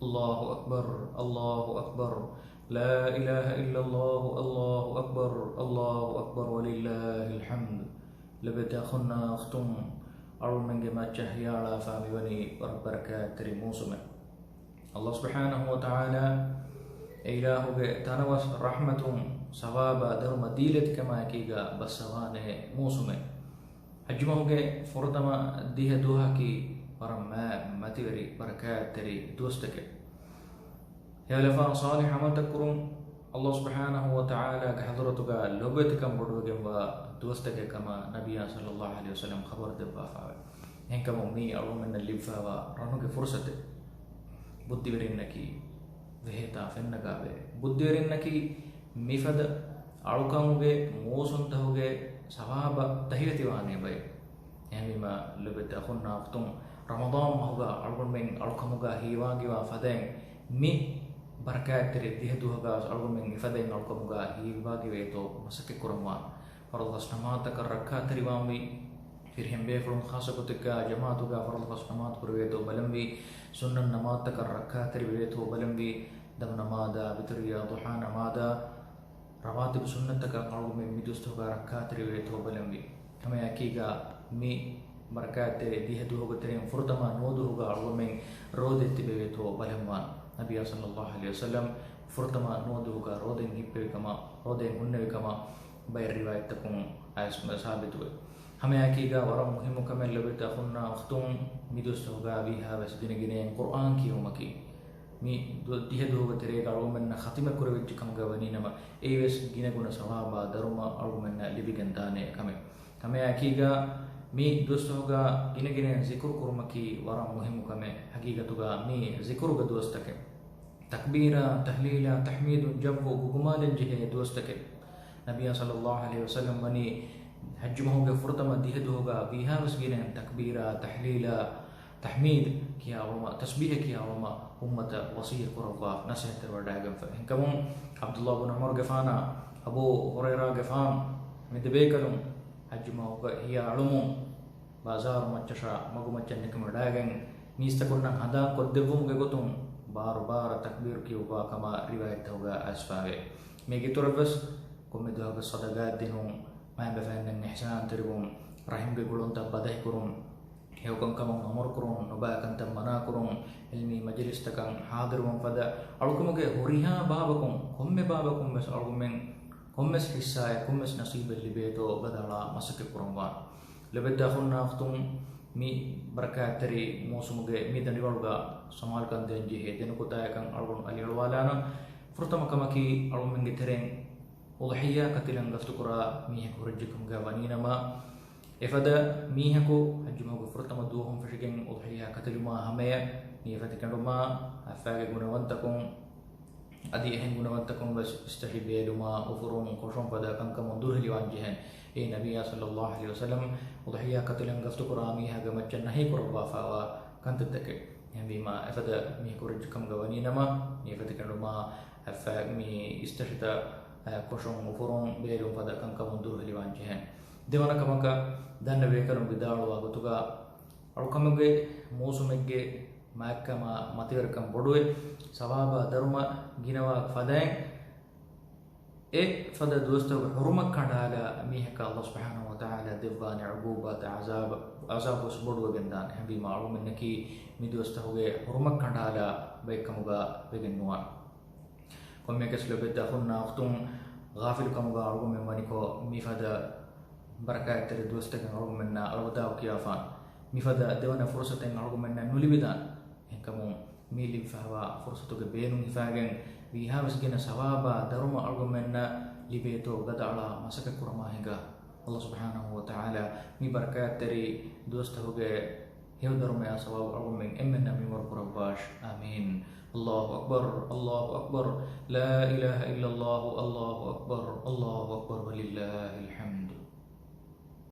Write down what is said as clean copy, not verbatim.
الله أكبر. الله أكبر. لا إله إلا الله. الله أكبر. الله أكبر ولله الحمد. لبت أخنا أختم أرو من جماعة شهيارا فامي وني بركات تري موسم الله سبحانه وتعالى إله تنوس رحمة سوابا درم ديلت كما كيغا بسوانه موسم حجمه فرطما ديه دوها كي برما ماتيري بركات تري دوستك يا لفا صالح عمل تكرم الله سبحانه وتعالى كحضرتك لبتكم بدوجم ودوستك كما نبي صلى الله عليه وسلم خبر دبا فاوي هنك ممي أرو من اللبفا ورنوك فرصة بدي برينكي وهتا فنكابه بدي برينكي مفد أركامه موسون تهوجه سوابا تهيتي واني باي يعني ما لبت أخونا أختم رمضان مهوجا أركم من أركامه هيواجي وفدين مي بركات تري ديه دوها أركم من فدين أركامه هيواجي ويتو مسك كرمان فرض السماء تكرركا تري وامي फिर हम बेफरुम खासा को तक जमात होगा फरल का नमाज करवे तो बलम भी सुन्नत नमाज तक रखा तरवे तो बलम भी दम नमादा बितरिया दुहा नमादा रवातिब सुन्नत तक अड़ू में मिदुस्त होगा रखा तरवे तो बलम भी हमें अकीगा मी बरकत तेरे दिह दो होगा तेरे फुर्तमा नोद होगा अड़ू में रोद तिबे तो बलमवान नबी सल्लल्लाहु अलैहि वसल्लम फुर्तमा नोद होगा रोदे हिप्पे कमा रोदे मुन्ने कमा बैर रिवायत तकुम ऐस साबित हुए हमें अकीगा वरम मुहिम कमेल लबत अखुन्ना अख्तुम मिदुस्त होगा बिहा बस गिने गिने कुरान की उमकी मी दिह दो तेरे गाड़ो में न खत्म करे कम गवनी नमा एवस गिने गुना सवाबा दरुमा अड़ो में न लिबी गंदाने हमें अकीगा मी दोस्त होगा गिने गिने जिक्र कुरमकी वरम मुहिम कमे हकीकतुगा मी जिक्र ग दोस्त के तकबीरा तहलीला तहमीद जब गुमाल जिहे दोस्त के नबी सल्लल्लाहु अलैहि वसल्लम बनी हज्म होगा फुर्तमा दिहद होगा बिहा वसगिने तकबीरा तहलीला तहमीद किया वमा तस्बीह किया वमा उम्मत वसीय कुरवा नसहत वडागम फहकम अब्दुल्लाह बिन उमर गफाना अबू हुरैरा गफान मिदबेकलम हज्म होगा हिया अलुमु बाजार मच्चशा मगु मच्चन निकम वडागन मीस्तकुन्ना हदा कोद्देवुम गगुतुम बार बार तकबीर की उबा कमा रिवायत होगा अस्फावे मेगी तुरबस कुमिद होगा सदगात दिनुम मैं बफैन निहसान तिरुम रहीम के गुणों तब बदह करूं हेवकं कमं अमर करूं नुबा कंतम मना करूं इल्मी मजलिस तकं हादिरुं फदा अड़कुम के हुरिहा बाबकुं बाबकुम बस अड़कुमें कुम्मेस हिस्सा है कुम्मेस नसीब लिबे तो बदला मसक करूंगा लबेदा खुन्ना अख्तुम मी बरकत तेरी मौसम के मी दनिवालगा समाल कंदे जिहे दिन को ताय कं अड़कुम अलिवालाना फुर्तम कमकी अड़कुमें गिथरें उल्हिया कतिलं गफ्तुकुरा मीहको रज्जकुम गवानीनमा इफदा मीहको हज्जुमको फुर्तम दूहम फशिकें उल्हिया कतिलुमा हमें नीफतिकंडुमा अफागे गुणवंतकुम अदि अहन गुणवंतकुम बस इस्तहिबेलुमा उफुरुम कोशों पदा कंकम दुरहलिवान जिहन ए नबी सल्लल्लाहु अलैहि वसल्लम उल्हिया कतिलं गफ्तुकुरा मीहा गमच्चन नहीं कुरबा फावा कंततके बीमा इफदा मीहको रज्जकुम गवानीनमा नीफतिकंडुमा अफाग मी इस्तहिता कोशों उफुरों बेरों पदा कंका मुंदूर हलिवान जिहन देवाना कमका दंड बेकरम बिदाड़ो आगतुगा अड़कमगे मौसुमेगे मायकमा मतिवरकम बडुए सवाबा धर्म गिनवा फदें ए फदा दोस्तों हुरुमक खंडाला मीहका अल्लाह सुब्हानहु व तआला दिवान अगूबत अजाब उस बडुए गंदान है भी मालूम नकी मी दोस्त होगे हुरुमक खंडाला बेकमुगा बेगनुआ कम्मे के स्लोबे दाखुन्ना अख्तुम गाफिल कमुगा अरगु में मनिको मिफदा बरकत तेरे दोस्त के अरगु में ना अरगुदा किया फान मिफदा देवाना फुर्सत के अरगु में ना नुलिबिदान कमु मिली फहवा फुर्सतों के बेनु हिफागन विहा वसगिना सवाबा दरुमा अरगु में ना लिबे तो गदाला मसक कुरमा हैगा अल्लाह सुब्हानहु व तआला मी बरकत तेरी दोस्त हो गए हेव दरुमा सवाब अरगु में एमन मी वर कुरबाश आमीन الله أكبر. الله أكبر. لا إله إلا الله. الله أكبر. الله أكبر ولله الحمد.